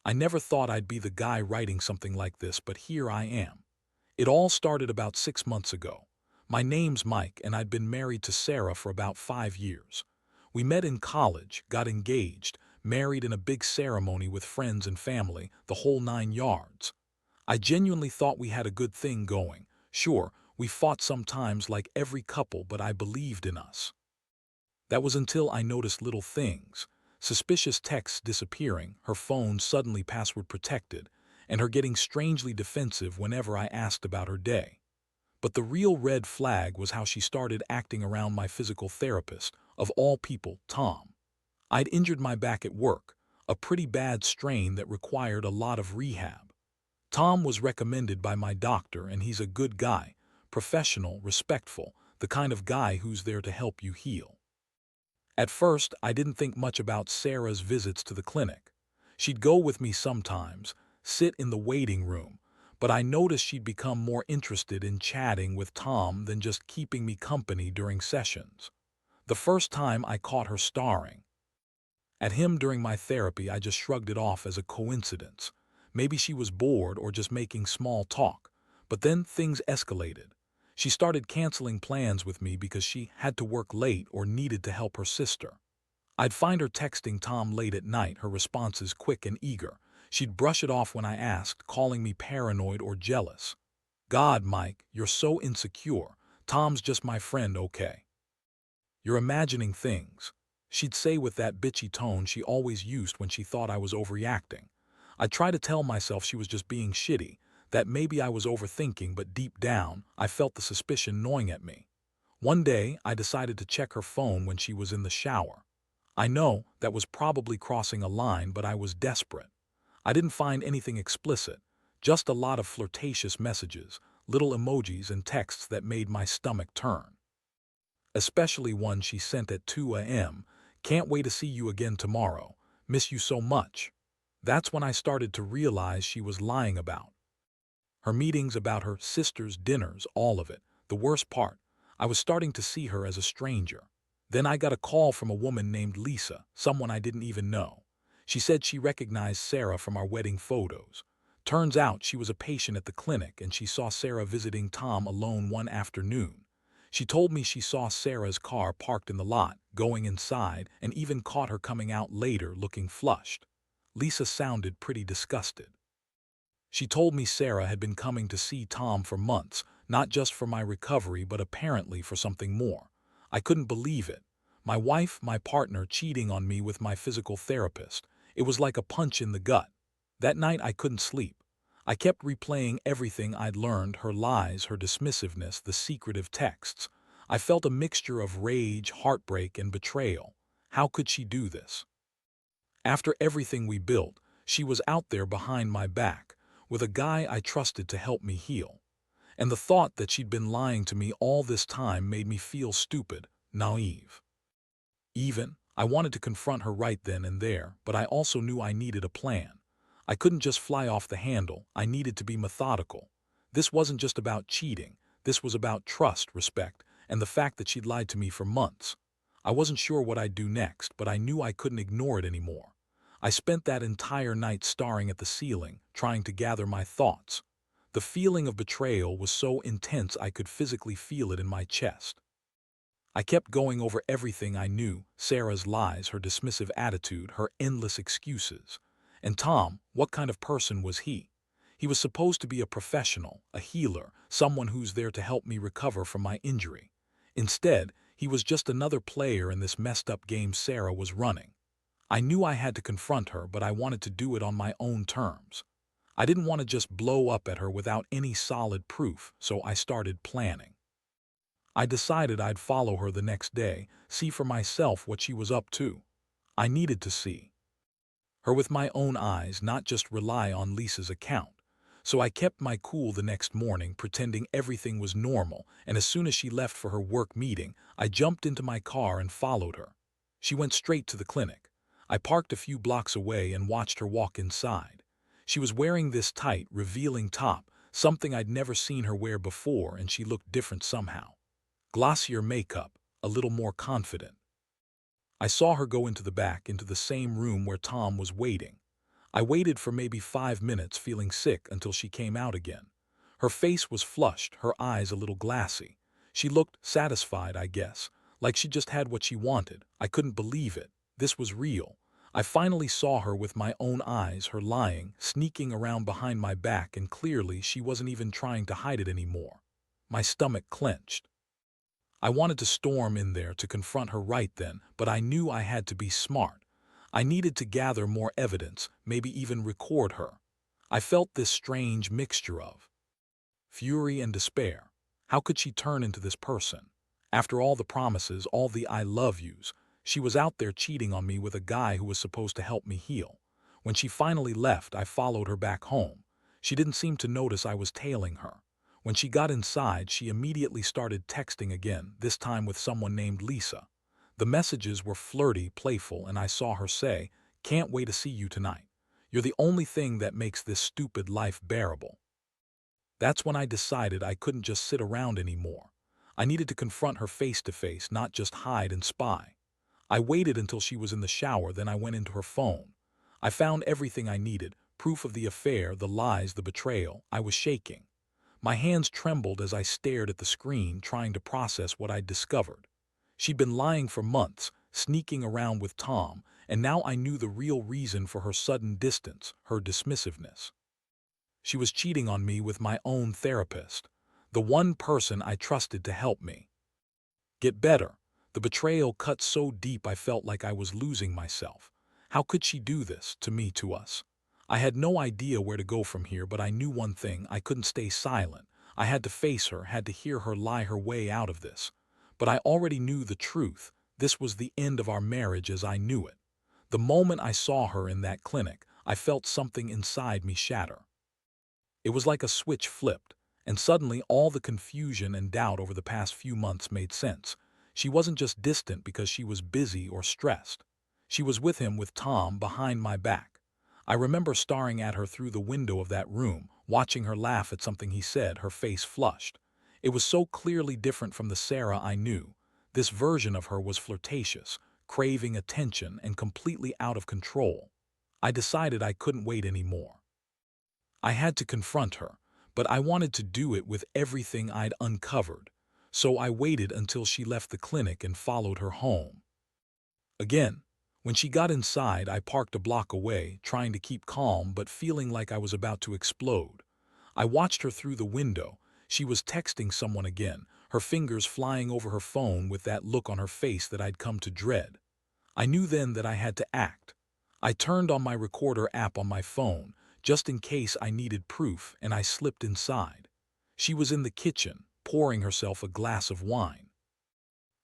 I never thought I'd be the guy writing something like this, but here I am. It all started about 6 months ago. My name's Mike, and I'd been married to Sarah for about 5 years. We met in college, got engaged, married in a big ceremony with friends and family, the whole 9 yards. I genuinely thought we had a good thing going. Sure, we fought sometimes like every couple, but I believed in us. That was until I noticed little things. Suspicious texts disappearing, her phone suddenly password protected, and her getting strangely defensive whenever I asked about her day. But the real red flag was how she started acting around my physical therapist, of all people, Tom. I'd injured my back at work, a pretty bad strain that required a lot of rehab. Tom was recommended by my doctor, and he's a good guy, professional, respectful, the kind of guy who's there to help you heal. At first, I didn't think much about Sarah's visits to the clinic. She'd go with me sometimes, sit in the waiting room, but I noticed she'd become more interested in chatting with Tom than just keeping me company during sessions. The first time I caught her staring at him during my therapy, I just shrugged it off as a coincidence. Maybe she was bored or just making small talk. But then things escalated. She started canceling plans with me because she had to work late or needed to help her sister. I'd find her texting Tom late at night, her responses quick and eager. She'd brush it off when I asked, calling me paranoid or jealous. God, Mike, you're so insecure. Tom's just my friend, okay? You're imagining things, she'd say with that bitchy tone she always used when she thought I was overreacting. I'd try to tell myself she was just being shitty, that maybe I was overthinking, but deep down, I felt the suspicion gnawing at me. One day, I decided to check her phone when she was in the shower. I know that was probably crossing a line, but I was desperate. I didn't find anything explicit, just a lot of flirtatious messages, little emojis and texts that made my stomach turn. Especially one she sent at 2 a.m. Can't wait to see you again tomorrow. Miss you so much. That's when I started to realize she was lying about her meetings, about her sister's dinners, all of it. The worst part, I was starting to see her as a stranger. Then I got a call from a woman named Lisa, someone I didn't even know. She said she recognized Sarah from our wedding photos. Turns out she was a patient at the clinic, and she saw Sarah visiting Tom alone one afternoon. She told me she saw Sarah's car parked in the lot, going inside, and even caught her coming out later looking flushed. Lisa sounded pretty disgusted. She told me Sarah had been coming to see Tom for months, not just for my recovery, but apparently for something more. I couldn't believe it. My wife, my partner, cheating on me with my physical therapist. It was like a punch in the gut. That night I couldn't sleep. I kept replaying everything I'd learned, her lies, her dismissiveness, the secretive texts. I felt a mixture of rage, heartbreak, and betrayal. How could she do this? After everything we built, she was out there behind my back, with a guy I trusted to help me heal. And the thought that she'd been lying to me all this time made me feel stupid, naive. I wanted to confront her right then and there, but I also knew I needed a plan. I couldn't just fly off the handle, I needed to be methodical. This wasn't just about cheating, this was about trust, respect, and the fact that she'd lied to me for months. I wasn't sure what I'd do next, but I knew I couldn't ignore it anymore. I spent that entire night staring at the ceiling, trying to gather my thoughts. The feeling of betrayal was so intense I could physically feel it in my chest. I kept going over everything I knew, Sarah's lies, her dismissive attitude, her endless excuses. And Tom, what kind of person was he? He was supposed to be a professional, a healer, someone who's there to help me recover from my injury. Instead, he was just another player in this messed up game Sarah was running. I knew I had to confront her, but I wanted to do it on my own terms. I didn't want to just blow up at her without any solid proof, so I started planning. I decided I'd follow her the next day, see for myself what she was up to. I needed to see her with my own eyes, not just rely on Lisa's account. So I kept my cool the next morning, pretending everything was normal, and as soon as she left for her work meeting, I jumped into my car and followed her. She went straight to the clinic. I parked a few blocks away and watched her walk inside. She was wearing this tight, revealing top, something I'd never seen her wear before, and she looked different somehow. Glossier makeup, a little more confident. I saw her go into the back, into the same room where Tom was waiting. I waited for maybe 5 minutes feeling sick until she came out again. Her face was flushed, her eyes a little glassy. She looked satisfied, I guess, like she just had what she wanted. I couldn't believe it. This was real. I finally saw her with my own eyes, her lying, sneaking around behind my back, and clearly she wasn't even trying to hide it anymore. My stomach clenched. I wanted to storm in there to confront her right then, but I knew I had to be smart. I needed to gather more evidence, maybe even record her. I felt this strange mixture of fury and despair. How could she turn into this person? After all the promises, all the I love yous, she was out there cheating on me with a guy who was supposed to help me heal. When she finally left, I followed her back home. She didn't seem to notice I was tailing her. When she got inside, she immediately started texting again, this time with someone named Lisa. The messages were flirty, playful, and I saw her say, "Can't wait to see you tonight. You're the only thing that makes this stupid life bearable." That's when I decided I couldn't just sit around anymore. I needed to confront her face to face, not just hide and spy. I waited until she was in the shower, then I went into her phone. I found everything I needed, proof of the affair, the lies, the betrayal. I was shaking. My hands trembled as I stared at the screen, trying to process what I'd discovered. She'd been lying for months, sneaking around with Tom, and now I knew the real reason for her sudden distance, her dismissiveness. She was cheating on me with my own therapist, the one person I trusted to help me get better. The betrayal cut so deep I felt like I was losing myself. How could she do this to me, to us? I had no idea where to go from here, but I knew one thing: I couldn't stay silent. I had to face her, had to hear her lie her way out of this. But I already knew the truth. This was the end of our marriage as I knew it. The moment I saw her in that clinic, I felt something inside me shatter. It was like a switch flipped, and suddenly all the confusion and doubt over the past few months made sense. She wasn't just distant because she was busy or stressed. She was with him, with Tom, behind my back. I remember staring at her through the window of that room, watching her laugh at something he said, her face flushed. It was so clearly different from the Sarah I knew. This version of her was flirtatious, craving attention, and completely out of control. I decided I couldn't wait anymore. I had to confront her, but I wanted to do it with everything I'd uncovered. So I waited until she left the clinic and followed her home. Again, when she got inside, I parked a block away, trying to keep calm but feeling like I was about to explode. I watched her through the window. She was texting someone again, her fingers flying over her phone with that look on her face that I'd come to dread. I knew then that I had to act. I turned on my recorder app on my phone, just in case I needed proof, and I slipped inside. She was in the kitchen, pouring herself a glass of wine.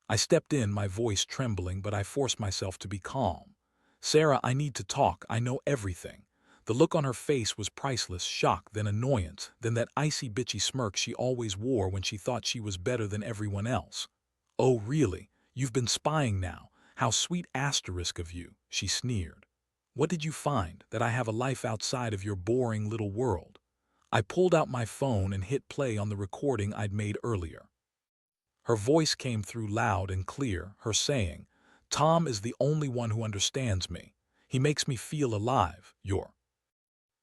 I stepped in, my voice trembling, but I forced myself to be calm. "Sarah, I need to talk. I know everything." The look on her face was priceless: shock, then annoyance, then that icy bitchy smirk she always wore when she thought she was better than everyone else. "Oh, really? You've been spying now? How sweet asterisk of you," she sneered. "What did you find? That I have a life outside of your boring little world?" I pulled out my phone and hit play on the recording I'd made earlier. Her voice came through loud and clear, her saying, "Tom is the only one who understands me. He makes me feel alive. You're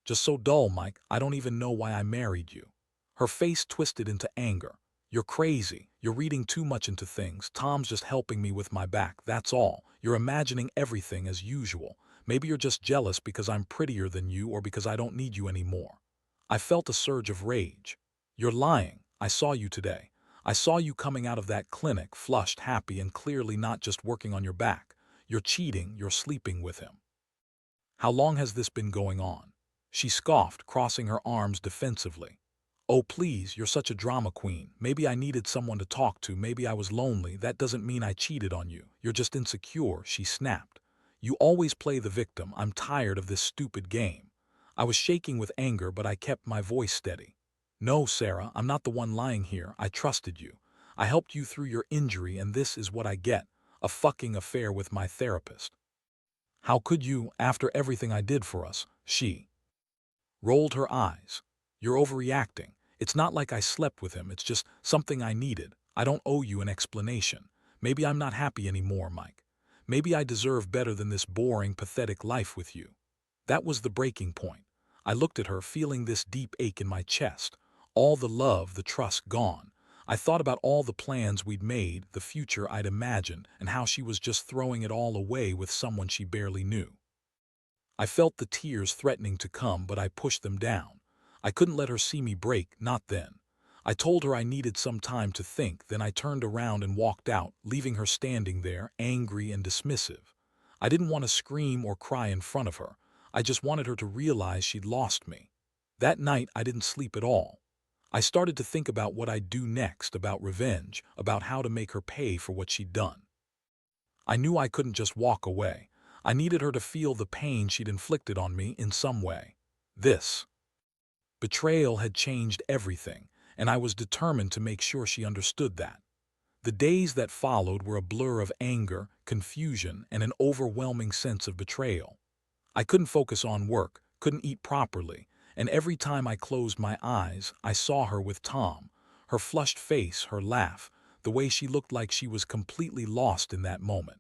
just so dull, Mike. I don't even know why I married you." Her face twisted into anger. "You're crazy. You're reading too much into things. Tom's just helping me with my back, that's all. You're imagining everything as usual. Maybe you're just jealous because I'm prettier than you or because I don't need you anymore." I felt a surge of rage. "You're lying. I saw you today. I saw you coming out of that clinic, flushed, happy, and clearly not just working on your back. You're cheating, you're sleeping with him. How long has this been going on?" She scoffed, crossing her arms defensively. "Oh, please, you're such a drama queen. Maybe I needed someone to talk to, maybe I was lonely. That doesn't mean I cheated on you. You're just insecure," she snapped. "You always play the victim. I'm tired of this stupid game." I was shaking with anger, but I kept my voice steady. "No, Sarah, I'm not the one lying here. I trusted you. I helped you through your injury, and this is what I get: a fucking affair with my therapist." "How could you, after everything I did for us?" She rolled her eyes. "You're overreacting. It's not like I slept with him, it's just something I needed. I don't owe you an explanation. Maybe I'm not happy anymore, Mike. Maybe I deserve better than this boring, pathetic life with you." That was the breaking point. I looked at her, feeling this deep ache in my chest. All the love, the trust gone. I thought about all the plans we'd made, the future I'd imagined, and how she was just throwing it all away with someone she barely knew. I felt the tears threatening to come, but I pushed them down. I couldn't let her see me break, not then. I told her I needed some time to think, then I turned around and walked out, leaving her standing there, angry and dismissive. I didn't want to scream or cry in front of her. I just wanted her to realize she'd lost me. That night, I didn't sleep at all. I started to think about what I'd do next, about revenge, about how to make her pay for what she'd done. I knew I couldn't just walk away. I needed her to feel the pain she'd inflicted on me in some way. This betrayal had changed everything, and I was determined to make sure she understood that. The days that followed were a blur of anger, confusion, and an overwhelming sense of betrayal. I couldn't focus on work, couldn't eat properly, and every time I closed my eyes, I saw her with Tom. Her flushed face, her laugh, the way she looked like she was completely lost in that moment.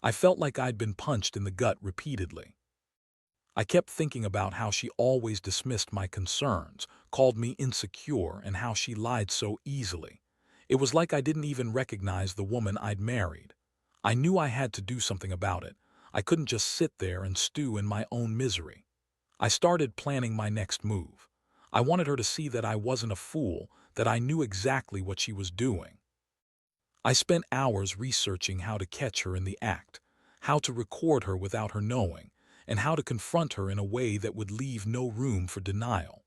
I felt like I'd been punched in the gut repeatedly. I kept thinking about how she always dismissed my concerns, called me insecure, and how she lied so easily. It was like I didn't even recognize the woman I'd married. I knew I had to do something about it. I couldn't just sit there and stew in my own misery. I started planning my next move. I wanted her to see that I wasn't a fool, that I knew exactly what she was doing. I spent hours researching how to catch her in the act, how to record her without her knowing, and how to confront her in a way that would leave no room for denial.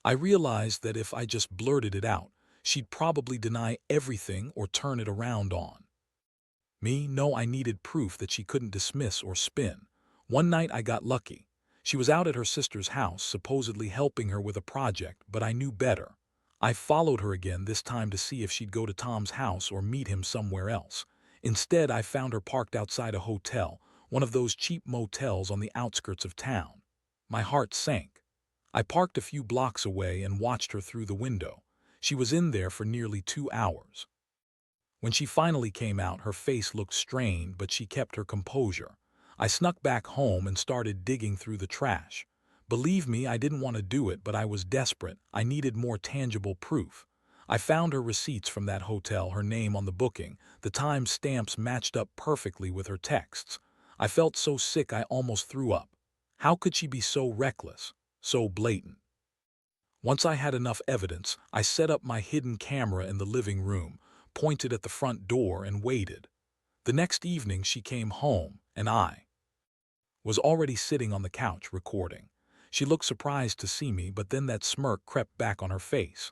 I realized that if I just blurted it out, she'd probably deny everything or turn it around on me. No, I needed proof that she couldn't dismiss or spin. One night I got lucky. She was out at her sister's house, supposedly helping her with a project, but I knew better. I followed her again, this time to see if she'd go to Tom's house or meet him somewhere else. Instead, I found her parked outside a hotel, one of those cheap motels on the outskirts of town. My heart sank. I parked a few blocks away and watched her through the window. She was in there for nearly 2 hours. When she finally came out, her face looked strained, but she kept her composure. I snuck back home and started digging through the trash. Believe me, I didn't want to do it, but I was desperate. I needed more tangible proof. I found her receipts from that hotel, her name on the booking. The time stamps matched up perfectly with her texts. I felt so sick I almost threw up. How could she be so reckless, so blatant? Once I had enough evidence, I set up my hidden camera in the living room, pointed at the front door, and waited. The next evening she came home, and I was already sitting on the couch recording. She looked surprised to see me, but then that smirk crept back on her face.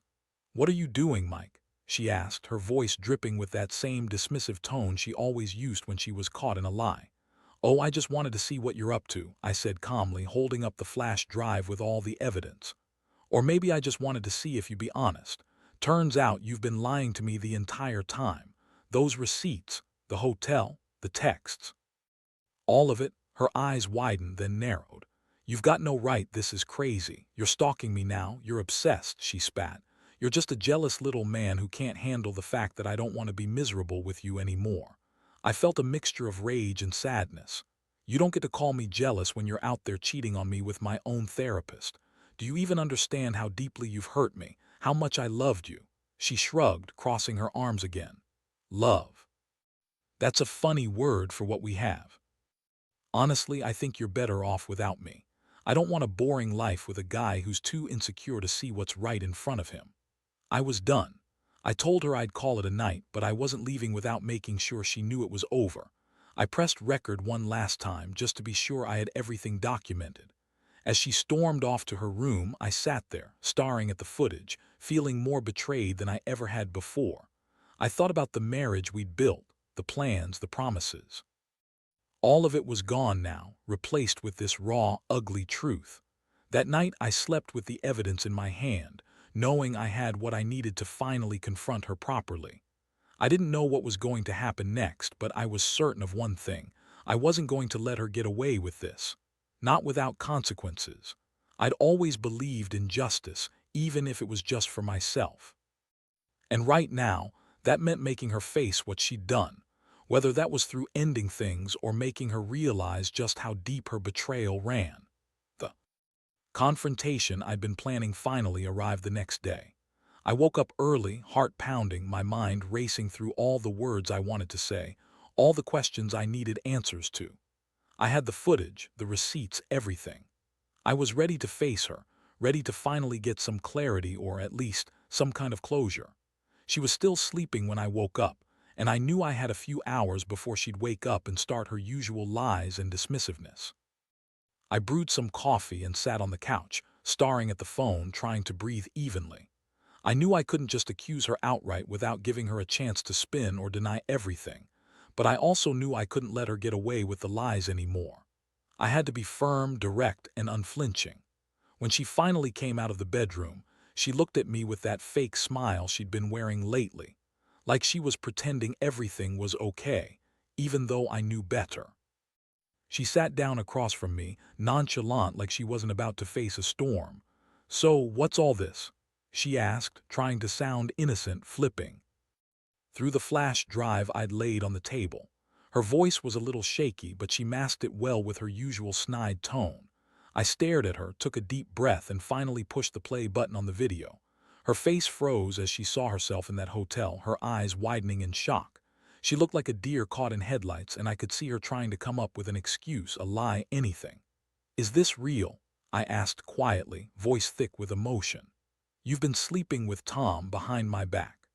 "What are you doing, Mike?" she asked, her voice dripping with that same dismissive tone she always used when she was caught in a lie. "Oh, I just wanted to see what you're up to," I said calmly, holding up the flash drive with all the evidence. "Or maybe I just wanted to see if you'd be honest. Turns out you've been lying to me the entire time. Those receipts, the hotel, the texts. All of it." Her eyes widened, then narrowed. "You've got no right, this is crazy. You're stalking me now, you're obsessed," she spat. "You're just a jealous little man who can't handle the fact that I don't want to be miserable with you anymore." I felt a mixture of rage and sadness. "You don't get to call me jealous when you're out there cheating on me with my own therapist. Do you even understand how deeply you've hurt me, how much I loved you?" She shrugged, crossing her arms again. "Love. That's a funny word for what we have. Honestly, I think you're better off without me. I don't want a boring life with a guy who's too insecure to see what's right in front of him." I was done. I told her I'd call it a night, but I wasn't leaving without making sure she knew it was over. I pressed record one last time just to be sure I had everything documented. As she stormed off to her room, I sat there, staring at the footage, feeling more betrayed than I ever had before. I thought about the marriage we'd built, the plans, the promises. All of it was gone now, replaced with this raw, ugly truth. That night I slept with the evidence in my hand, knowing I had what I needed to finally confront her properly. I didn't know what was going to happen next, but I was certain of one thing. I wasn't going to let her get away with this. Not without consequences. I'd always believed in justice, even if it was just for myself. And right now, that meant making her face what she'd done. Whether that was through ending things or making her realize just how deep her betrayal ran. Confrontation I'd been planning finally arrived the next day. I woke up early, heart pounding, my mind racing through all the words I wanted to say, all the questions I needed answers to. I had the footage, the receipts, everything. I was ready to face her, ready to finally get some clarity or at least some kind of closure. She was still sleeping when I woke up, and I knew I had a few hours before she'd wake up and start her usual lies and dismissiveness. I brewed some coffee and sat on the couch, staring at the phone, trying to breathe evenly. I knew I couldn't just accuse her outright without giving her a chance to spin or deny everything, but I also knew I couldn't let her get away with the lies anymore. I had to be firm, direct, and unflinching. When she finally came out of the bedroom, she looked at me with that fake smile she'd been wearing lately, like she was pretending everything was okay, even though I knew better. She sat down across from me, nonchalant like she wasn't about to face a storm. "So, what's all this?" she asked, trying to sound innocent, flipping through the flash drive I'd laid on the table. Her voice was a little shaky, but she masked it well with her usual snide tone. I stared at her, took a deep breath, and finally pushed the play button on the video. Her face froze as she saw herself in that hotel, her eyes widening in shock. She looked like a deer caught in headlights, and I could see her trying to come up with an excuse, a lie, anything. "Is this real?" I asked quietly, voice thick with emotion. "You've been sleeping with Tom behind my back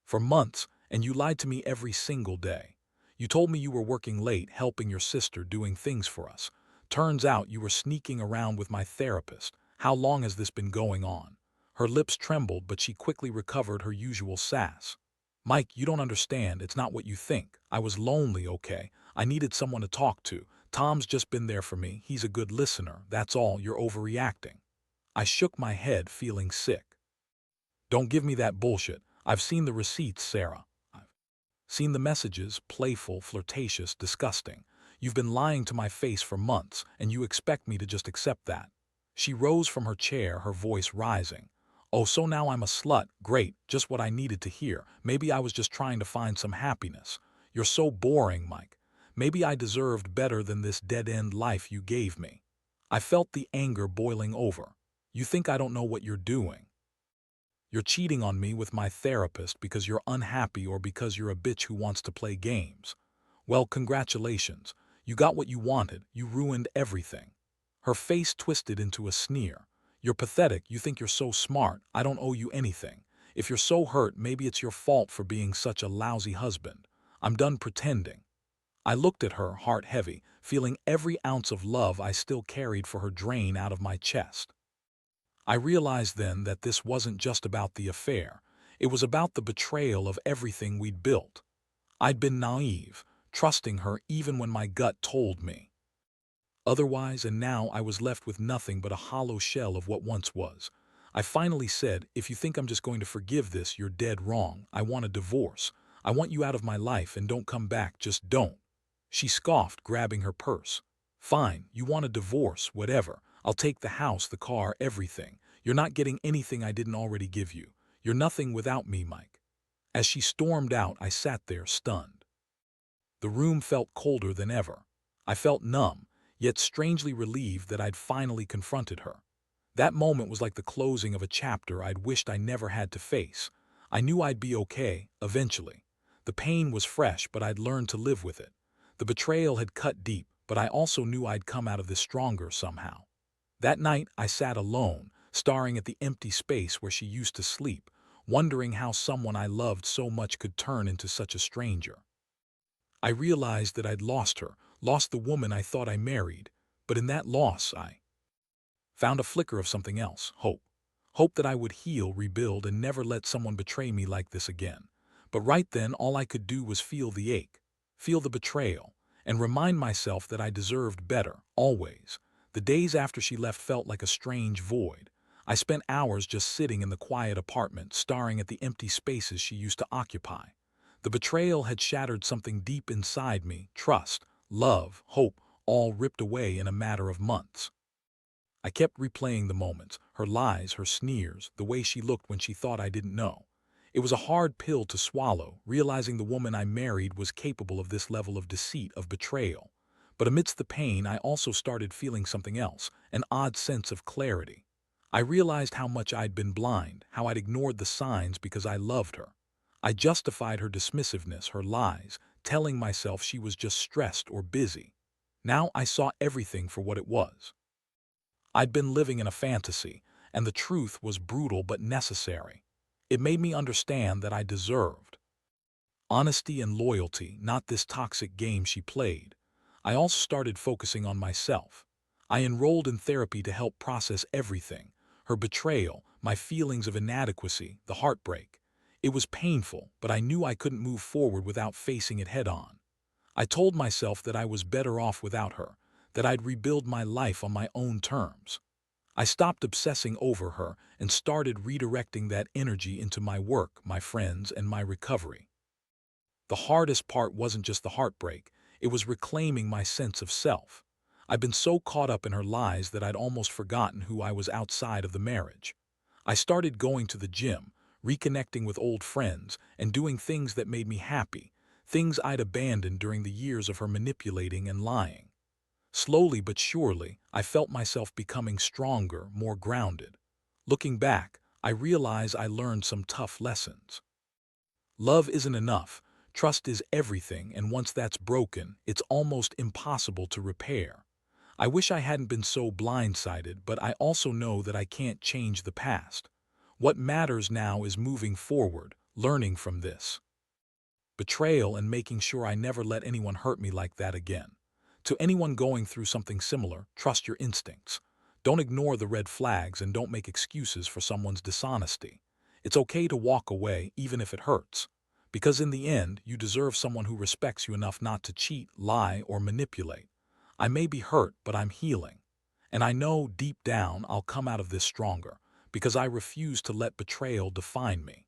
for months, and you lied to me every single day. You told me you were working late, helping your sister, doing things for us. Turns out you were sneaking around with my therapist. How long has this been going on?" Her lips trembled, but she quickly recovered her usual sass. "Mike, you don't understand. It's not what you think. I was lonely, okay? I needed someone to talk to. Tom's just been there for me. He's a good listener. That's all. You're overreacting." I shook my head, feeling sick. "Don't give me that bullshit. I've seen the receipts, Sarah. I've seen the messages, playful, flirtatious, disgusting. You've been lying to my face for months, and you expect me to just accept that." She rose from her chair, her voice rising. "Oh, so now I'm a slut. Great, just what I needed to hear. Maybe I was just trying to find some happiness. You're so boring, Mike. Maybe I deserved better than this dead-end life you gave me." I felt the anger boiling over. "You think I don't know what you're doing? You're cheating on me with my therapist because you're unhappy or because you're a bitch who wants to play games. Well, congratulations. You got what you wanted. You ruined everything." Her face twisted into a sneer. "You're pathetic. You think you're so smart. I don't owe you anything. If you're so hurt, maybe it's your fault for being such a lousy husband. I'm done pretending." I looked at her, heart heavy, feeling every ounce of love I still carried for her drain out of my chest. I realized then that this wasn't just about the affair. It was about the betrayal of everything we'd built. I'd been naive, trusting her even when my gut told me otherwise, and now I was left with nothing but a hollow shell of what once was. I finally said, "If you think I'm just going to forgive this, you're dead wrong. I want a divorce. I want you out of my life, and don't come back, just don't." She scoffed, grabbing her purse. "Fine, you want a divorce, whatever. I'll take the house, the car, everything. You're not getting anything I didn't already give you. You're nothing without me, Mike." As she stormed out, I sat there, stunned. The room felt colder than ever. I felt numb, yet strangely relieved that I'd finally confronted her. That moment was like the closing of a chapter I'd wished I never had to face. I knew I'd be okay, eventually. The pain was fresh, but I'd learned to live with it. The betrayal had cut deep, but I also knew I'd come out of this stronger somehow. That night, I sat alone, staring at the empty space where she used to sleep, wondering how someone I loved so much could turn into such a stranger. I realized that I'd lost her, lost the woman I thought I married, but in that loss I found a flicker of something else, hope. Hope that I would heal, rebuild, and never let someone betray me like this again. But right then, all I could do was feel the ache, feel the betrayal, and remind myself that I deserved better, always. The days after she left felt like a strange void. I spent hours just sitting in the quiet apartment, staring at the empty spaces she used to occupy. The betrayal had shattered something deep inside me, trust, love, hope, all ripped away in a matter of months. I kept replaying the moments, her lies, her sneers, the way she looked when she thought I didn't know. It was a hard pill to swallow, realizing the woman I married was capable of this level of deceit, of betrayal. But amidst the pain, I also started feeling something else, an odd sense of clarity. I realized how much I'd been blind, how I'd ignored the signs because I loved her. I justified her dismissiveness, her lies, telling myself she was just stressed or busy. Now I saw everything for what it was. I'd been living in a fantasy, and the truth was brutal but necessary. It made me understand that I deserved honesty and loyalty, not this toxic game she played. I also started focusing on myself. I enrolled in therapy to help process everything: her betrayal, my feelings of inadequacy, the heartbreak. It was painful, but I knew I couldn't move forward without facing it head on. I told myself that I was better off without her, that I'd rebuild my life on my own terms. I stopped obsessing over her and started redirecting that energy into my work, my friends, and my recovery. The hardest part wasn't just the heartbreak, it was reclaiming my sense of self. I'd been so caught up in her lies that I'd almost forgotten who I was outside of the marriage. I started going to the gym, reconnecting with old friends, and doing things that made me happy, things I'd abandoned during the years of her manipulating and lying. Slowly but surely, I felt myself becoming stronger, more grounded. Looking back, I realize I learned some tough lessons. Love isn't enough. Trust is everything, and once that's broken, it's almost impossible to repair. I wish I hadn't been so blindsided, but I also know that I can't change the past. What matters now is moving forward, learning from this betrayal and making sure I never let anyone hurt me like that again. To anyone going through something similar, trust your instincts. Don't ignore the red flags and don't make excuses for someone's dishonesty. It's okay to walk away even if it hurts. Because in the end, you deserve someone who respects you enough not to cheat, lie, or manipulate. I may be hurt, but I'm healing. And I know deep down I'll come out of this stronger because I refuse to let betrayal define me.